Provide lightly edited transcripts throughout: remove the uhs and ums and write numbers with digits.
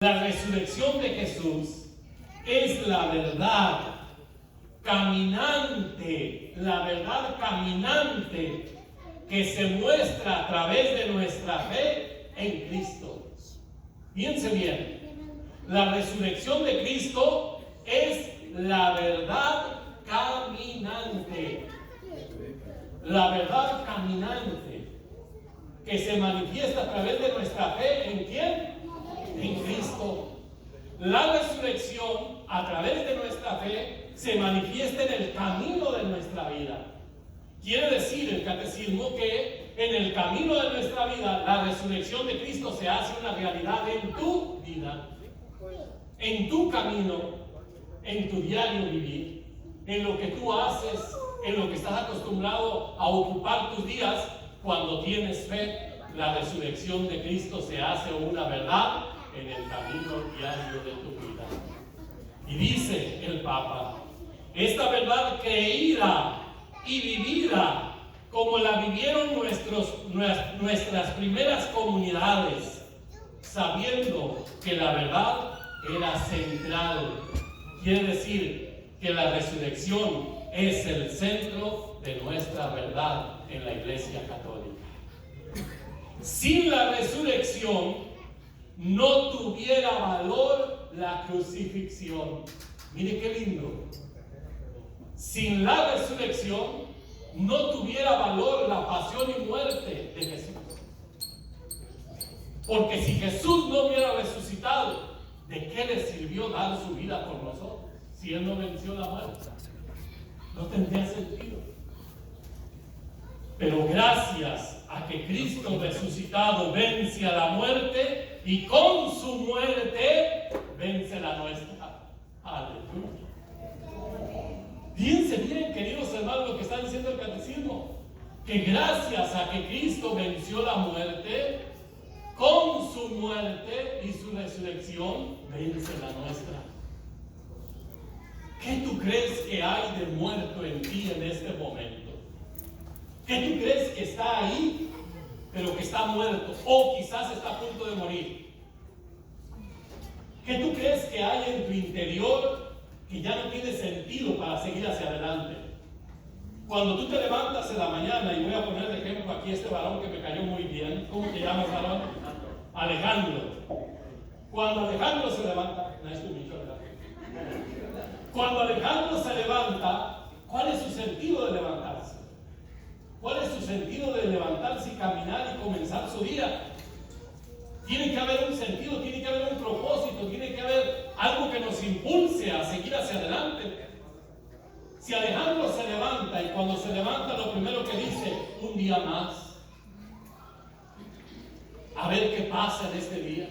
La resurrección de Jesús es la verdad caminante, que se muestra a través de nuestra fe en Cristo. Fíjense bien, la resurrección de Cristo es la verdad caminante. La verdad caminante que se manifiesta a través de nuestra fe ¿en quién? En Cristo. La resurrección a través de nuestra fe se manifiesta en el camino de nuestra vida. Quiere decir el catecismo que en el camino de nuestra vida la resurrección de Cristo se hace una realidad en tu vida, en tu camino, en tu diario vivir, en lo que tú haces, en lo que estás acostumbrado a ocupar tus días. Cuando tienes fe, la resurrección de Cristo se hace una verdad en el camino diario de tu vida. Y dice el Papa, esta verdad creída y vivida como la vivieron nuestras primeras comunidades, sabiendo que la verdad era central. Quiere decir que la resurrección es el centro de nuestra verdad en la Iglesia Católica. Sin la resurrección no tuviera valor la crucifixión. Mire qué lindo. Sin la resurrección no tuviera valor la pasión y muerte de Jesús. Porque si Jesús no hubiera resucitado, ¿de qué le sirvió dar su vida por nosotros? Si Él no venció la muerte, no tendría sentido. Pero gracias a que Cristo resucitado vence a la muerte, y con su muerte vence la nuestra. Aleluya. Fíjense bien, queridos hermanos, lo que está diciendo el catecismo, que gracias a que Cristo venció la muerte, con su muerte y su resurrección vence la nuestra. ¿Qué tú crees que hay de muerto en ti en este momento? ¿Qué tú crees que está ahí, pero que está muerto, o quizás está a punto de morir? ¿Qué tú crees que hay en tu interior que ya no tiene sentido para seguir hacia adelante? Cuando tú te levantas en la mañana, y voy a poner de ejemplo aquí este varón que me cayó muy bien. ¿Cómo te llamas, varón? Alejandro. Cuando Alejandro se levanta, cuando Alejandro se levanta, ¿cuál es su sentido de levantarse? ¿Cuál es su sentido de levantarse y caminar y comenzar su día? Tiene que haber un sentido, tiene que haber un propósito, tiene que haber algo que nos impulse a seguir hacia adelante. Si Alejandro se levanta, y cuando se levanta lo primero que dice, un día más, a ver qué pasa en este día.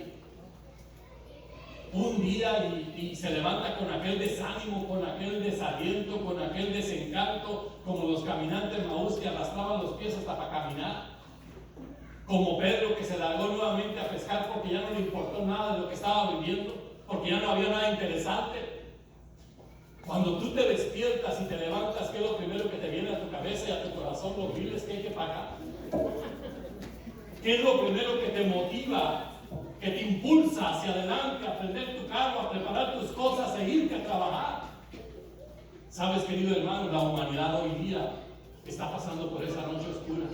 Un día y se levanta con aquel desánimo, con aquel desaliento, con aquel desencanto, como los caminantes Maús que arrastraban los pies hasta para caminar, como Pedro que se largó nuevamente a pescar porque ya no le importó nada de lo que estaba viviendo, porque ya no había nada interesante. Cuando tú te despiertas y te levantas, ¿qué es lo primero que te viene a tu cabeza y a tu corazón? Los biles que hay que pagar. ¿Qué es lo primero que te motiva, que te impulsa hacia adelante, a prender tu carro, a preparar tus cosas, a irte a trabajar? Sabes, querido hermano, la humanidad hoy día está pasando por esa noche oscura,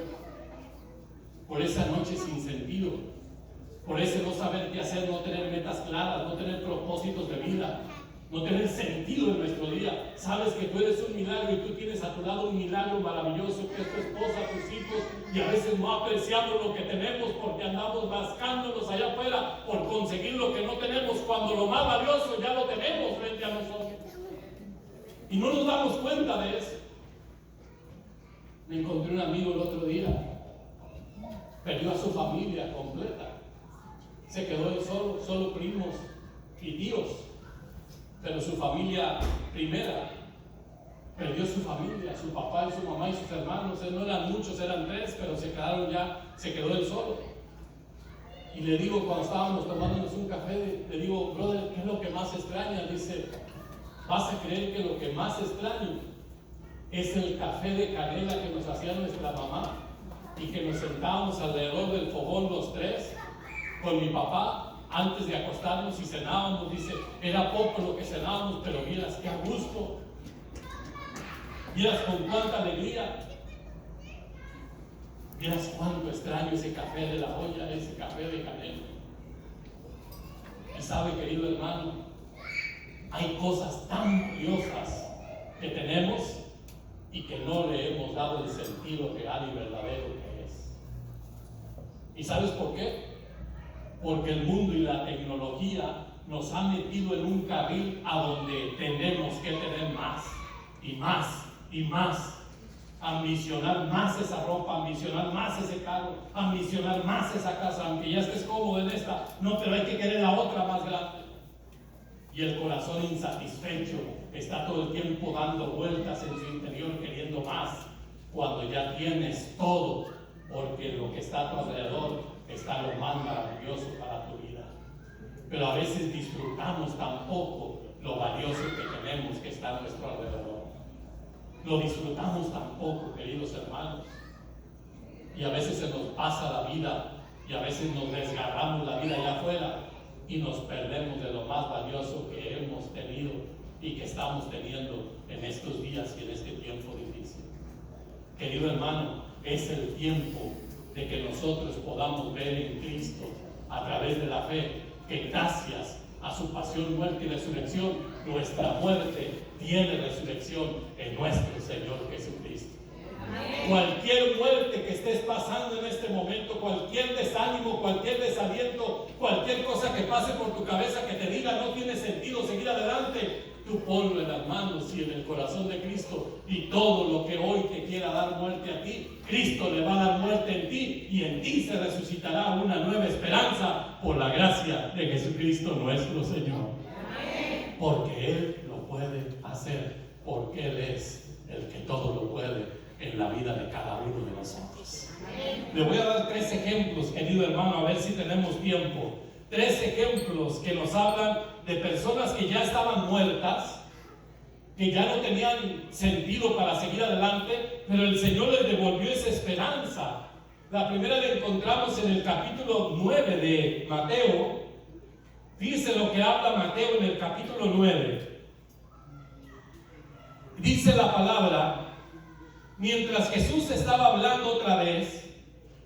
por esa noche sin sentido, por ese no saber qué hacer, no tener metas claras, no tener propósitos de vida, no tener sentido en nuestro día. Sabes que tú eres un milagro y tú tienes a tu lado un milagro maravilloso que es tu esposa, tus hijos, y a veces no apreciamos lo que tenemos porque andamos rascándonos allá afuera por conseguir lo que no tenemos, cuando lo más valioso ya lo tenemos frente a nosotros y no nos damos cuenta de eso. Me encontré un amigo el otro día, perdió a su familia completa, se quedó él solo primos y tíos, pero su familia primera perdió su familia, su papá y su mamá y sus hermanos. No eran muchos, eran 3, pero se quedó él solo. Y le digo, cuando estábamos tomándonos un café, le digo, brother, ¿qué es lo que más extraña? Dice, vas a creer que lo que más extraño es el café de canela que nos hacía nuestra mamá, y que nos sentábamos alrededor del fogón los 3, con mi papá, antes de acostarnos y cenábamos, dice, era poco lo que cenábamos, pero vieras qué a gusto, vieras con cuánta alegría, vieras cuánto extraño ese café de la olla, ese café de canela. Y sabe, querido hermano, hay cosas tan valiosas que tenemos y que no le hemos dado el sentido real y verdadero que es. ¿Y sabes por qué? Porque el mundo y la tecnología nos han metido en un carril a donde tenemos que tener más y más y más. Ambicionar más esa ropa, ambicionar más ese carro, ambicionar más esa casa, aunque ya estés cómodo en esta, no, pero hay que querer la otra más grande. Y el corazón insatisfecho está todo el tiempo dando vueltas en su interior queriendo más, cuando ya tienes todo, porque lo que está a tu alrededor está lo más maravilloso para tu vida. Pero a veces disfrutamos tan poco lo valioso que tenemos que está a nuestro alrededor. Lo disfrutamos tan poco, queridos hermanos. Y a veces se nos pasa la vida y a veces nos desgarramos la vida allá afuera y nos perdemos de lo más valioso que hemos tenido y que estamos teniendo en estos días y en este tiempo difícil. Querido hermano, es el tiempo de que nosotros podamos ver en Cristo, a través de la fe, que gracias a su pasión, muerte y resurrección, nuestra muerte tiene resurrección en nuestro Señor Jesucristo. Cualquier muerte que estés pasando en este momento, cualquier desánimo, cualquier desaliento, cualquier cosa que pase por tu cabeza que te diga no tiene sentido seguir adelante, tú ponlo en las manos y en el corazón de Cristo, y todo lo que hoy te quiera dar muerte a ti, Cristo le va a dar muerte en ti, y en ti se resucitará una nueva esperanza por la gracia de Jesucristo nuestro Señor. Porque Él lo puede hacer, porque Él es el que todo lo puede en la vida de cada uno de nosotros. Le voy a dar 3 ejemplos, querido hermano, a ver si tenemos tiempo. 3 ejemplos que nos hablan de personas que ya estaban muertas, que ya no tenían sentido para seguir adelante, pero el Señor les devolvió esa esperanza. La primera la encontramos en el capítulo 9 de Mateo. Dice lo que habla Mateo en el capítulo 9. Dice la palabra: mientras Jesús estaba hablando otra vez,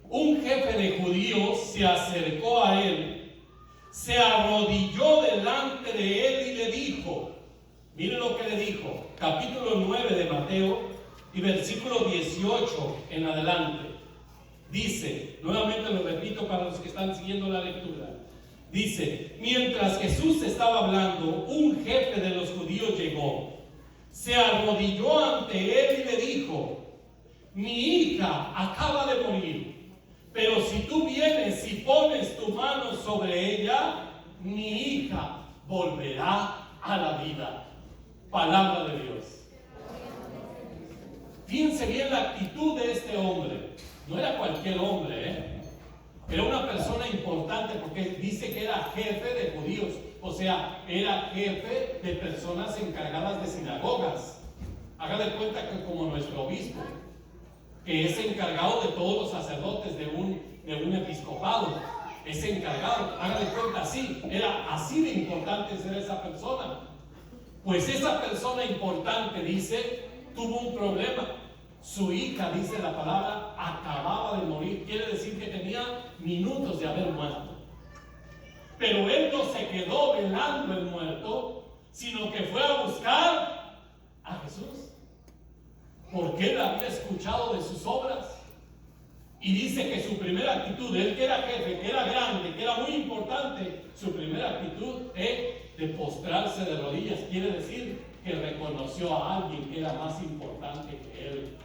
un jefe de judíos se acercó a él, se arrodilló delante de él y le dijo, miren lo que le dijo, capítulo 9 de Mateo y versículo 18 en adelante. Dice, nuevamente lo repito para los que están siguiendo la lectura. Dice, mientras Jesús estaba hablando, un jefe de los judíos llegó, se arrodilló ante él y le dijo, mi hija acaba de morir, pero si tú vienes y pones tu mano sobre ella, mi hija volverá a la vida. Palabra de Dios. Fíjense bien la actitud de este hombre. No era cualquier hombre, Era una persona importante porque dice que era jefe de judíos. O sea, era jefe de personas encargadas de sinagogas. Haga de cuenta que como nuestro obispo, que es encargado de todos los sacerdotes de un episcopado, es encargado, haga de cuenta así, era así de importante ser esa persona. Pues esa persona importante, dice, tuvo un problema. Su hija, dice la palabra, acababa de morir. Quiere decir que tenía minutos de haber muerto. Pero él no se quedó velando el muerto, sino que fue a buscar a Jesús. Porque él había escuchado de sus obras. Y dice que su primera actitud, él que era jefe, que era grande, que era muy importante, su primera actitud es de postrarse de rodillas. Quiere decir que reconoció a alguien que era más importante que él.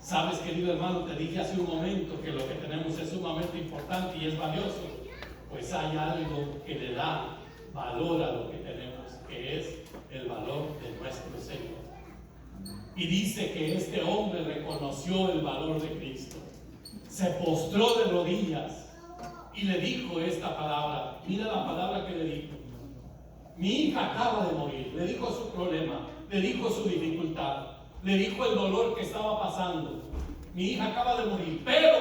Sabes, querido hermano, te dije hace un momento que lo que tenemos es sumamente importante y es valioso. Pues hay algo que le da valor a lo que tenemos, que es el valor de nuestro Señor. Y dice que este hombre reconoció el valor de Cristo, se postró de rodillas y le dijo esta palabra. Mira la palabra que le dijo. Mi hija acaba de morir. Le dijo su problema, le dijo su dificultad, le dijo el dolor que estaba pasando. Mi hija acaba de morir, pero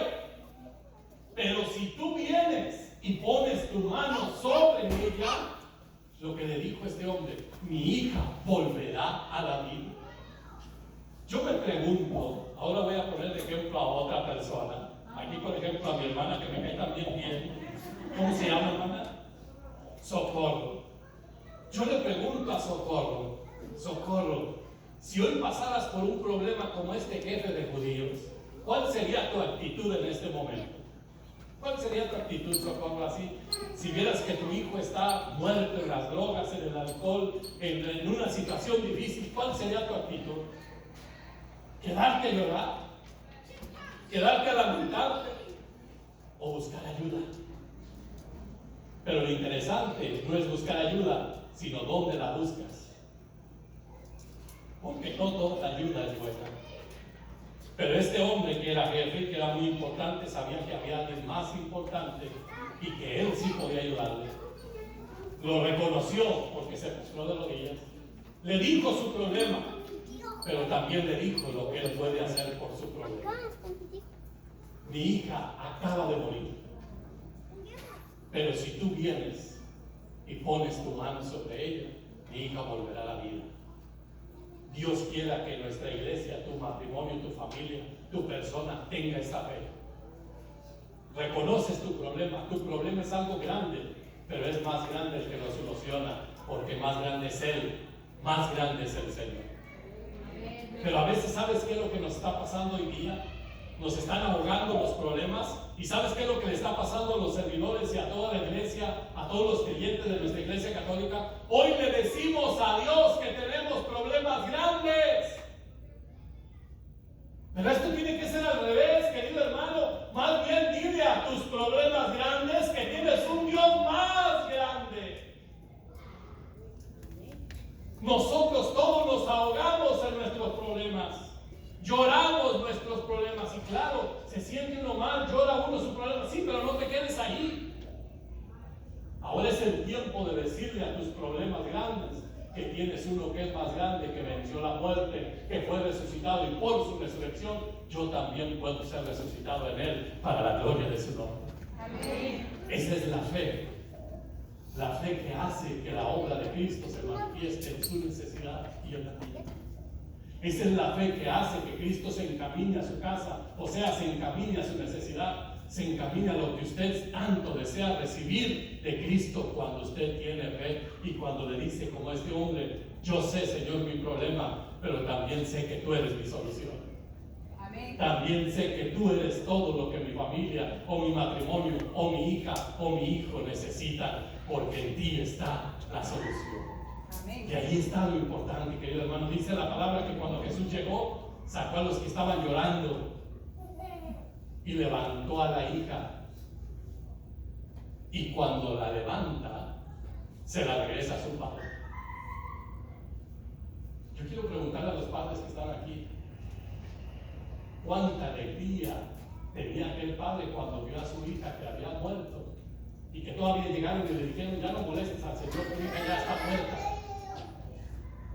si tú vienes y pones tu mano sobre ella, lo que le dijo este hombre, mi hija volverá a la vida. Yo me pregunto, ahora voy a poner de ejemplo a otra persona. Aquí, por ejemplo, a mi hermana que me cae también bien. ¿Cómo se llama, hermana? Socorro. Yo le pregunto a Socorro, Socorro, si hoy pasaras por un problema como este jefe de judíos, ¿cuál sería tu actitud en este momento? ¿Cuál sería tu actitud, Socorro? Así, si vieras que tu hijo está muerto en las drogas, en el alcohol, en una situación difícil, ¿cuál sería tu actitud? ¿Quedarte a llorar? ¿Quedarte a lamentarte? ¿O buscar ayuda? Pero lo interesante no es buscar ayuda, sino dónde la buscas. Porque no toda la ayuda es buena. Pero este hombre que era jefe, que era muy importante, sabía que había alguien más importante y que él sí podía ayudarle. Lo reconoció porque se puso de rodillas. Le dijo su problema, pero también le dijo lo que él puede hacer por su problema. Mi hija acaba de morir, pero si tú vienes y pones tu mano sobre ella, mi hija volverá a la vida. Dios quiera que nuestra iglesia, tu matrimonio, tu familia, tu persona tenga esa fe. Reconoces tu problema es algo grande, pero es más grande el que lo soluciona, porque más grande es Él, más grande es el Señor. Pero a veces, ¿sabes qué es lo que nos está pasando hoy día? Nos están ahogando los problemas. ¿Y sabes qué es lo que le está pasando a los servidores y a toda la iglesia, a todos los creyentes de nuestra iglesia católica? Hoy le decimos a Dios que tenemos problemas grandes. Pero esto tiene que ser al revés, querido hermano. Más bien dile a tus problemas grandes que tienes un Dios más grande. Nosotros todos nos ahogamos en nuestros problemas. Lloramos nuestros problemas y claro, se siente uno mal, llora uno su problema, sí, pero no te quedes ahí. Ahora es el tiempo de decirle a tus problemas grandes que tienes uno que es más grande, que venció la muerte, que fue resucitado y por su resurrección yo también puedo ser resucitado en Él para la gloria de su nombre. Amén. Esa es la fe que hace que la obra de Cristo se manifieste en su necesidad y en la mía. Esa es la fe que hace que Cristo se encamine a su casa, o sea, se encamine a su necesidad, se encamine a lo que usted tanto desea recibir de Cristo cuando usted tiene fe y cuando le dice como este hombre, yo sé, Señor, mi problema, pero también sé que tú eres mi solución. Amén. También sé que tú eres todo lo que mi familia, o mi matrimonio, o mi hija, o mi hijo necesitan, porque en ti está la solución. Amén. Y ahí está lo importante, querido hermano. Dice la palabra que cuando Jesús llegó, sacó a los que estaban llorando y levantó a la hija. Y cuando la levanta, se la regresa a su padre. Yo quiero preguntarle a los padres que están aquí, ¿cuánta alegría tenía aquel padre cuando vio a su hija que había muerto? Y que todavía llegaron y le dijeron, ya no molestes al Señor, tu hija ya está muerta.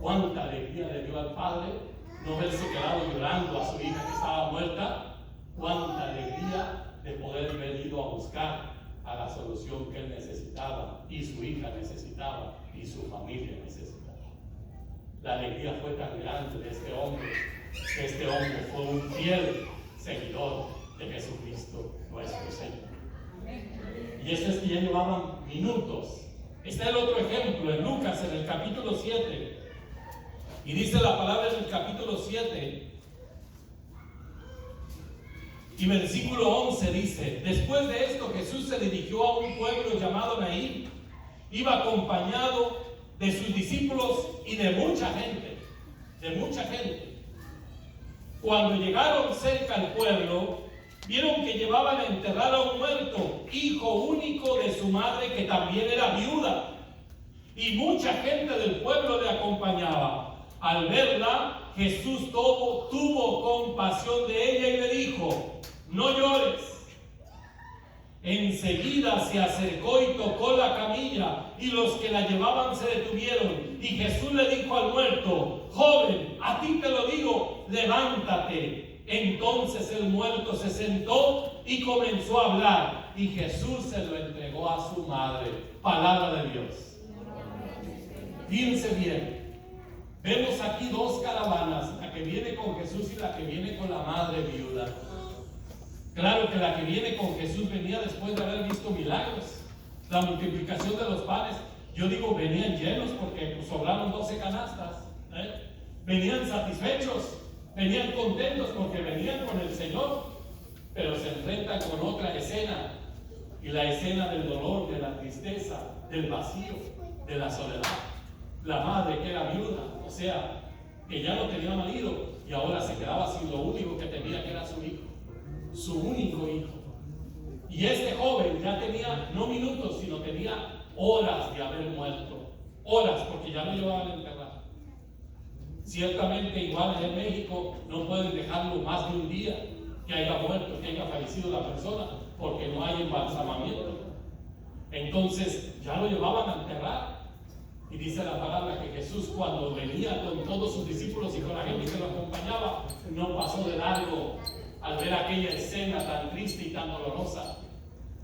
Cuánta alegría le dio al padre no verse quedado llorando a su hija que estaba muerta. Cuánta alegría de poder haber ido a buscar a la solución que él necesitaba y su hija necesitaba y su familia necesitaba. La alegría fue tan grande de este hombre, que este hombre fue un fiel seguidor de Jesucristo nuestro Señor. Y eso es que ya llevaban minutos. Está el otro ejemplo en Lucas, en el capítulo 7. Y dice la palabra en el capítulo 7 y versículo 11 dice: después de esto Jesús se dirigió a un pueblo llamado Naín. Iba acompañado de sus discípulos y de mucha gente. Cuando llegaron cerca al pueblo, vieron que llevaban a enterrar a un muerto, hijo único de su madre, que también era viuda. Y mucha gente del pueblo le acompañaba. Al verla, Jesús tuvo compasión de ella y le dijo: no llores. Enseguida se acercó y tocó la camilla, y los que la llevaban se detuvieron. Y Jesús le dijo al muerto: joven, a ti te lo digo, levántate. Entonces el muerto se sentó y comenzó a hablar. y Jesús se lo entregó a su madre. Palabra de Dios. Fíjense bien, vemos aquí dos caravanas, la que viene con Jesús y la que viene con la madre viuda. Claro que la que viene con Jesús venía después de haber visto milagros, la multiplicación de los panes. Yo digo, venían llenos porque pues, sobraron 12 canastas. Venían satisfechos, venían contentos porque venían con el Señor, pero se enfrentan con otra escena, y la escena del dolor, de la tristeza, del vacío, de la soledad. La madre que era viuda, o sea, que ya no tenía marido y ahora se quedaba sin lo único que tenía, que era su hijo, su único hijo. Y este joven ya tenía no minutos, sino tenía horas de haber muerto, horas, porque ya lo llevaban a enterrar. Ciertamente, igual en México, no pueden dejarlo más de un día que haya muerto, que haya fallecido la persona, porque no hay embalsamamiento. Entonces ya lo llevaban a enterrar. Y dice la palabra que Jesús, cuando venía con todos sus discípulos y con la gente que lo acompañaba, no pasó de largo al ver aquella escena tan triste y tan dolorosa.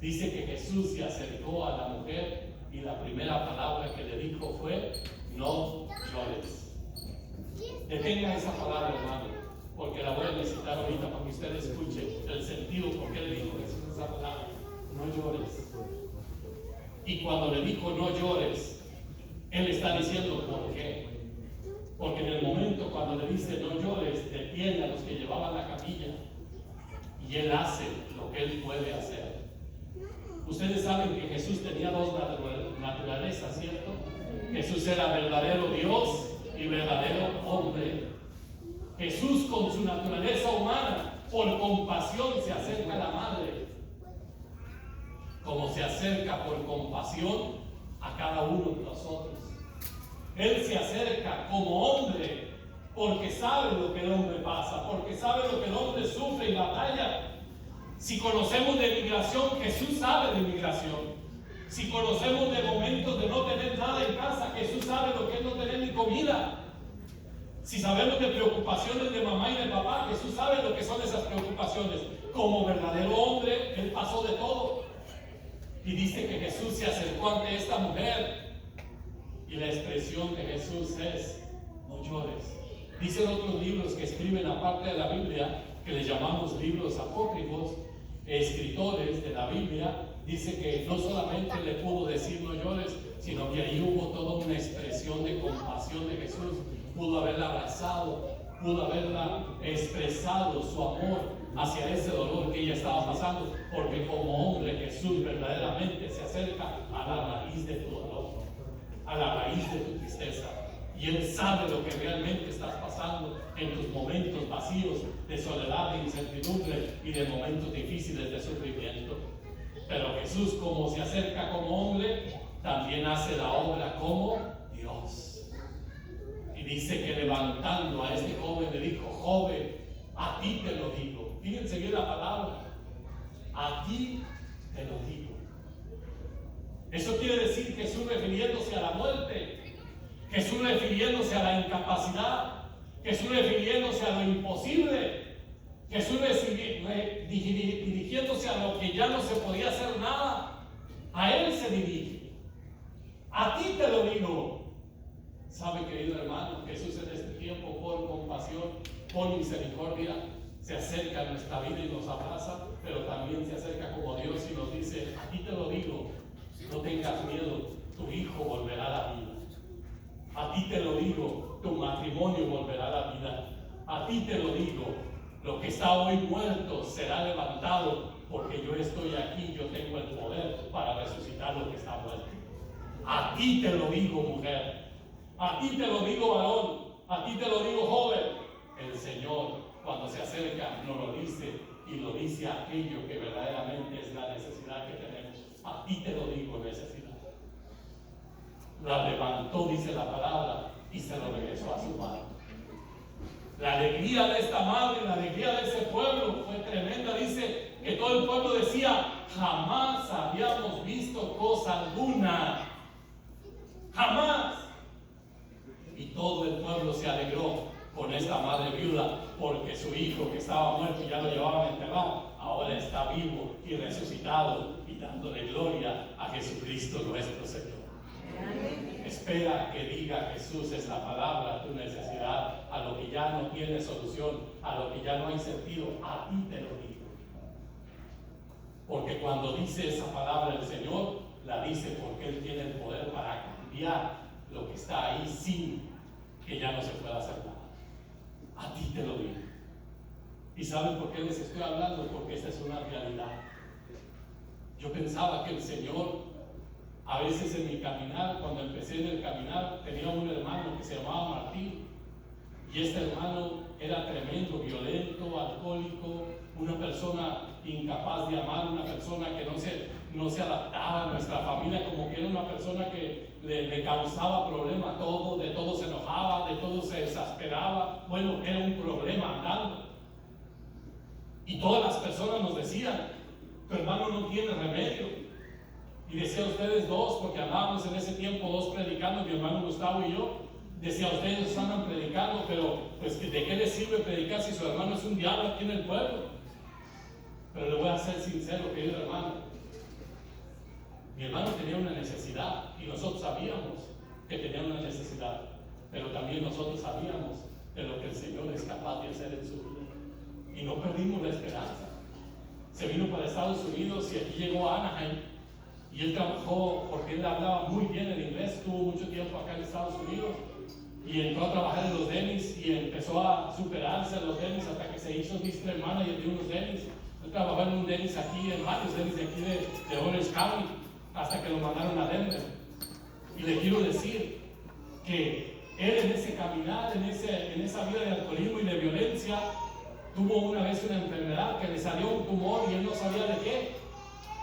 Dice que Jesús se acercó a la mujer y la primera palabra que le dijo fue: no llores. Detenga esa palabra, hermano, porque la voy a necesitar ahorita para que usted escuche el sentido por qué le dijo Jesús esa palabra: no llores. Y cuando le dijo no llores, Él está diciendo ¿por qué? Porque en el momento cuando le dice no llores, detiene a los que llevaban la camilla y Él hace lo que Él puede hacer. Ustedes saben que Jesús tenía dos naturalezas, ¿cierto? Jesús era verdadero Dios y verdadero hombre. Jesús, con su naturaleza humana, por compasión se acerca a la madre, como se acerca por compasión a cada uno de nosotros. Él se acerca como hombre porque sabe lo que el hombre pasa, porque sabe lo que el hombre sufre y batalla. Si conocemos de migración, Jesús sabe de migración. Si conocemos de momentos de no tener nada en casa, Jesús sabe lo que es no tener ni comida. Si sabemos de preocupaciones de mamá y de papá, Jesús sabe lo que son esas preocupaciones. Como verdadero hombre, Él pasó de todo. Y dice que Jesús se acercó ante esta mujer y la expresión de Jesús es: no llores. Dicen otros libros que escriben aparte de la Biblia, que les llamamos libros apócrifos, escritores de la Biblia, dice que no solamente le pudo decir no llores, sino que ahí hubo toda una expresión de compasión de Jesús. Pudo haberla abrazado, pudo haberla expresado su amor hacia ese dolor que ella estaba pasando, porque como hombre Jesús verdaderamente se acerca a la raíz de tu dolor, a la raíz de tu tristeza, y Él sabe lo que realmente estás pasando en tus momentos vacíos de soledad, de incertidumbre y de momentos difíciles de sufrimiento. Pero Jesús, como se acerca como hombre, también hace la obra como Dios. Y dice que levantando a este joven le dijo: joven, a ti te lo digo. Fíjense bien la palabra: a ti te lo digo. Eso quiere decir Jesús refiriéndose a la muerte, Jesús refiriéndose a la incapacidad, Jesús refiriéndose a lo imposible, Jesús dirigiéndose a lo que ya no se podía hacer nada. A Él se dirige. A ti te lo digo. ¿Sabe, querido hermano? Jesús en este tiempo, por compasión, por misericordia, se acerca a nuestra vida y nos abraza, pero también se acerca como Dios y nos dice: a ti te lo digo, no tengas miedo, tu hijo volverá a la vida. A ti te lo digo, tu matrimonio volverá a la vida. A ti te lo digo, lo que está hoy muerto será levantado, porque yo estoy aquí, yo tengo el poder para resucitar lo que está muerto. A ti te lo digo, mujer. A ti te lo digo, varón. A ti te lo digo, joven. El Señor, cuando se acerca, nos lo dice, y lo dice aquello que verdaderamente es la necesidad que tenemos. A ti te lo digo, necesidad. La levantó, dice la palabra, y se lo regresó a su madre. La alegría de esta madre, la alegría de ese pueblo fue tremenda. Dice que todo el pueblo decía: jamás habíamos visto cosa alguna. Jamás. Y todo el pueblo se alegró con esta madre viuda, porque su hijo que estaba muerto y ya lo llevaban a enterrar, ahora está vivo y resucitado y dándole gloria a Jesucristo nuestro Señor. Espera que diga Jesús es la palabra a tu necesidad, a lo que ya no tiene solución, a lo que ya no hay sentido. A ti te lo digo. Porque cuando dice esa palabra el Señor, la dice porque Él tiene el poder para cambiar lo que está ahí sin que ya no se pueda hacer nada. A ti te lo digo. ¿Y saben por qué les estoy hablando? Porque esta es una realidad. Yo pensaba que el Señor, a veces en mi caminar, cuando empecé en el caminar, tenía un hermano que se llamaba Martín. Y este hermano era tremendo, violento, alcohólico, una persona incapaz de amar, una persona que no se adaptaba a nuestra familia, como que era una persona que le causaba problema a todo, de todo se enojaba, de todo se exasperaba. Bueno, era un problema andando. Y todas las personas nos decían, tu hermano no tiene remedio. Y decía ustedes dos, porque andábamos en ese tiempo dos predicando, mi hermano Gustavo y yo. Decía, ustedes andan predicando, pero pues ¿de qué les sirve predicar si su hermano es un diablo aquí en el pueblo? Pero le voy a ser sincero, querido hermano. Mi hermano tenía una necesidad y nosotros sabíamos que tenía una necesidad, pero también nosotros sabíamos de lo que el Señor es capaz de hacer en su vida. Y no perdimos la esperanza. Se vino para Estados Unidos y aquí llegó a Anaheim. Y él trabajó, porque él hablaba muy bien el inglés, estuvo mucho tiempo acá en Estados Unidos. Y entró a trabajar en los Denny's y empezó a superarse en los Denny's hasta que se hizo district manager de unos Denny's. Él trabajó en un Denny's aquí, en varios Denny's de aquí de Orange County, hasta que lo mandaron a Denver. Y le quiero decir que él en ese caminar, en esa vida de alcoholismo y de violencia, tuvo una vez una enfermedad que le salió un tumor y él no sabía de qué.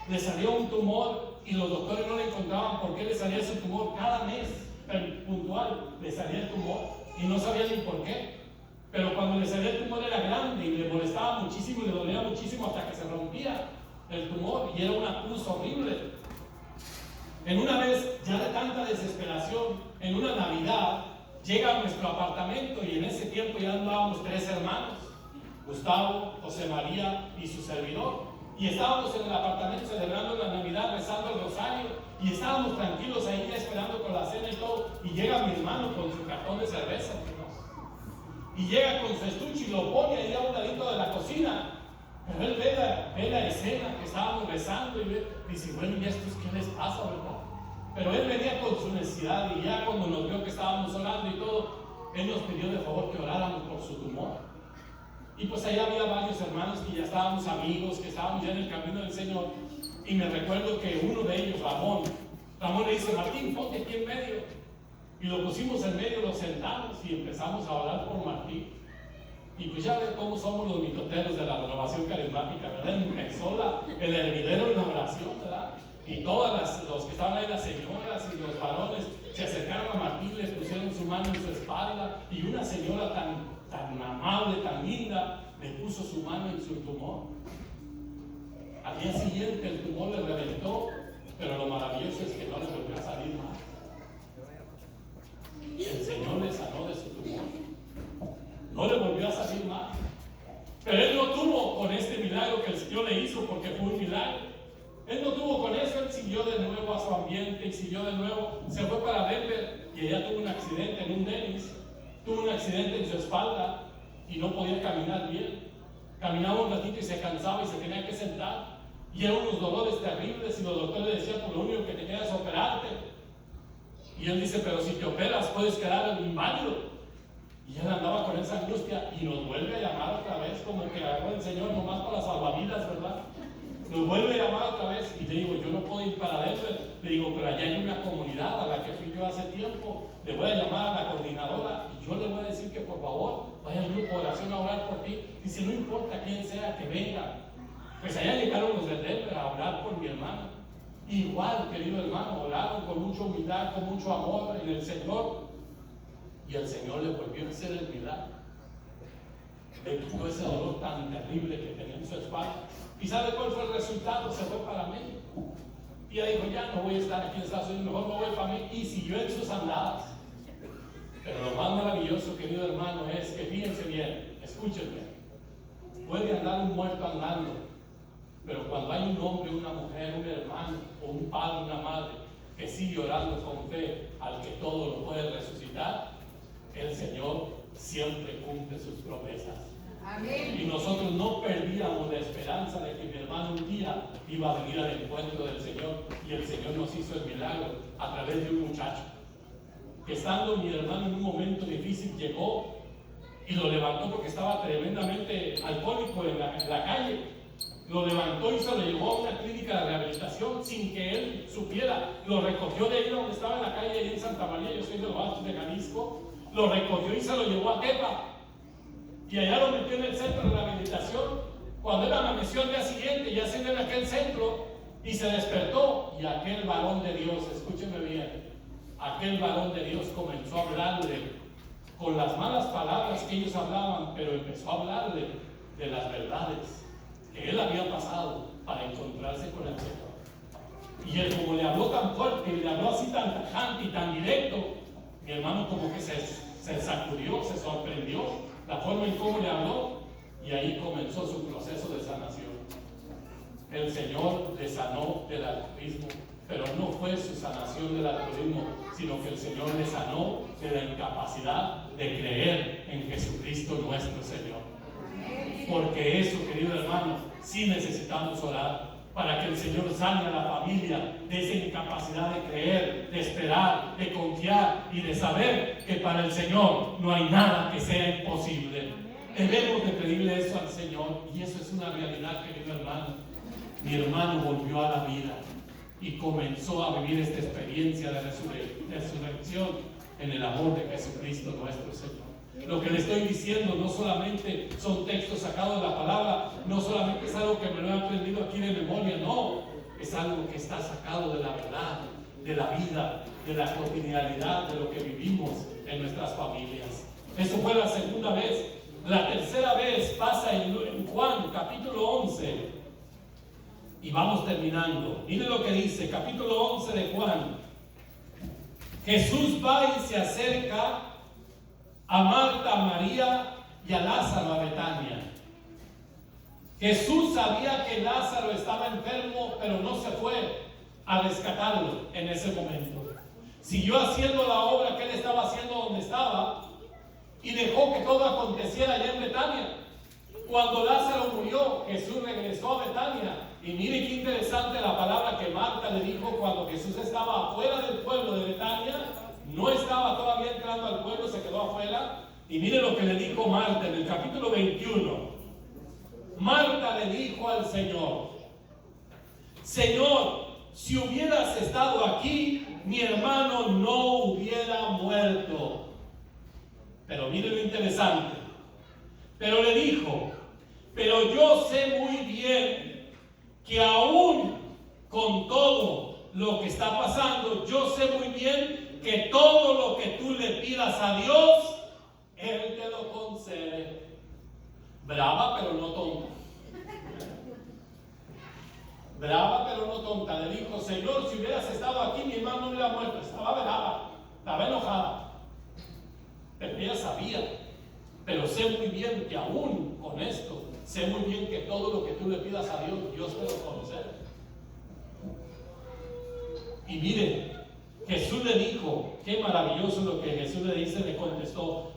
Le salió un tumor y los doctores no le encontraban por qué le salía ese tumor. Cada mes puntual le salía el tumor y no sabía ni por qué. Pero cuando le salía el tumor era grande y le molestaba muchísimo y le dolía muchísimo hasta que se rompía el tumor y era una cruz horrible. En una vez, ya de tanta desesperación, en una Navidad, llega a nuestro apartamento y en ese tiempo ya andábamos tres hermanos, Gustavo, José María y su servidor. Y estábamos en el apartamento celebrando la Navidad, rezando el rosario, y estábamos tranquilos ahí ya esperando con la cena y todo, y llega mi hermano con su cartón de cerveza, y llega con su estuche y lo pone ahí a un ladito de la cocina. Pero él ve la escena que estábamos rezando y dice, bueno, ¿y estos qué les pasa, verdad? Pero él venía con su necesidad y ya cuando nos vio que estábamos orando y todo, él nos pidió de favor que oráramos por su tumor. Y pues allá había varios hermanos que ya estábamos amigos, que estábamos ya en el camino del Señor. Y me recuerdo que uno de ellos, Ramón le dice, Martín, ponte aquí en medio. Y lo pusimos en medio, lo sentamos y empezamos a orar por Martín. Y pues ya ven cómo somos los mitoteros de la renovación carismática, ¿verdad? Empezó el hervidero en la oración, ¿verdad? Y todas los que estaban ahí, las señoras y los varones, se acercaron a Martín, le pusieron su mano en su espalda. Y una señora tan amable, tan linda, le puso su mano en su tumor. Al día siguiente el tumor le reventó, pero lo maravilloso es que no le volvió a salir más. El Señor le sanó de su tumor. No le volvió a salir más. Pero él no tuvo con este milagro que el Señor le hizo, porque fue un milagro. Él no tuvo con eso, él siguió de nuevo a su ambiente y siguió de nuevo. Se fue para Denver y ella tuvo un accidente en un Denny's. Tuvo un accidente en su espalda y no podía caminar bien. Caminaba un ratito y se cansaba y se tenía que sentar. Y eran unos dolores terribles y los doctores le decían, pues lo único que te queda es operarte. Y él dice, pero si te operas puedes quedar inválido. Y él andaba con esa angustia y nos vuelve a llamar otra vez, como que agarró el Señor nomás para salvavidas, ¿verdad? Nos vuelve a llamar otra vez y le digo, yo no puedo ir para Denver. Le digo, pero allá hay una comunidad a la que fui yo hace tiempo. Le voy a llamar a la coordinadora y yo le voy a decir que por favor vaya al grupo de oración a orar por ti. Dice, no importa quién sea que venga. Pues allá llegaron los de Denver a orar por mi hermano. Igual, querido hermano, oraron con mucha humildad, con mucho amor en el Señor. Y el Señor le volvió a hacer el milagro. Le quitó ese dolor tan terrible que tenía en su espalda. ¿Y sabe cuál fue el resultado? Se fue para México. Y ella dijo, ya no voy a estar aquí en Estados Unidos, mejor me voy para mí. Y siguió en sus andadas. Pero lo más maravilloso, querido hermano, es que fíjense bien, escúchenme. Puede andar un muerto andando, Pero cuando hay un hombre, una mujer, un hermano, o un padre, una madre, que sigue orando con fe al que todo lo puede resucitar, el Señor siempre cumple sus promesas. Amén. Y nosotros no perdíamos la esperanza de que mi hermano un día iba a venir al encuentro del Señor, y el Señor nos hizo el milagro a través de un muchacho que, estando mi hermano en un momento difícil, llegó y lo levantó porque estaba tremendamente alcohólico en la calle. Lo levantó y se lo llevó a una clínica de rehabilitación sin que él supiera. Lo recogió de ahí donde estaba en la calle, ahí en Santa María, yo soy de los Altos de Jalisco. Lo recogió y se lo llevó a Tepa. Y allá lo metió en el centro de rehabilitación. Cuando él amaneció al día siguiente, ya se en aquel centro y se despertó. Y aquel varón de Dios, escúcheme bien, aquel varón de Dios comenzó a hablarle con las malas palabras que ellos hablaban, pero empezó a hablarle de las verdades que él había pasado para encontrarse con el Señor. Y él, como le habló tan fuerte, y le habló así tan tajante y tan directo, mi hermano como que se sacudió, se sorprendió la forma en cómo le habló, y ahí comenzó su proceso de sanación. El Señor le sanó del alcoholismo, pero no fue su sanación del alcoholismo, sino que el Señor le sanó de la incapacidad de creer en Jesucristo nuestro Señor. Porque eso, querido hermano, sí necesitamos orar para que el Señor sane a la familia de esa incapacidad de creer, de esperar, de confiar y de saber que para el Señor no hay nada que sea imposible. Debemos de pedirle eso al Señor, y eso es una realidad, querido hermano. Mi hermano volvió a la vida y comenzó a vivir esta experiencia de resurrección en el amor de Jesucristo nuestro Señor. Lo que le estoy diciendo no solamente son textos sacados de la palabra, no solamente es algo que me lo he aprendido aquí de memoria, no, es algo que está sacado de la verdad, de la vida, de la cotidianidad, de lo que vivimos en nuestras familias. Eso fue la segunda vez. La tercera vez pasa en Juan capítulo 11, y vamos terminando. Miren lo que dice, capítulo 11 de Juan. Jesús va y se acerca a Marta, a María y a Lázaro a Betania. Jesús sabía que Lázaro estaba enfermo, pero no se fue a rescatarlo en ese momento. Siguió haciendo la obra que él estaba haciendo donde estaba y dejó que todo aconteciera allá en Betania. Cuando Lázaro murió, Jesús regresó a Betania. Y mire qué interesante la palabra que Marta le dijo cuando Jesús estaba afuera del pueblo de Betania. No estaba todavía entrando al pueblo, se quedó afuera. Y mire lo que le dijo Marta en el capítulo 21. Marta le dijo al Señor: Señor, si hubieras estado aquí, mi hermano no hubiera muerto. Pero mire lo interesante. Pero le dijo: pero yo sé muy bien que aún con todo lo que está pasando, yo sé muy bien que todo lo que tú le pidas a Dios, Él te lo concede. Brava pero no tonta. Brava pero no tonta. Le dijo: Señor, si hubieras estado aquí, mi hermano no hubiera muerto. Estaba brava, estaba enojada, pero ella sabía. Pero sé muy bien que aún con esto, sé muy bien que todo lo que tú le pidas a Dios, Dios te lo concede. Y mire, Jesús le dijo, qué maravilloso lo que Jesús le dice, le contestó: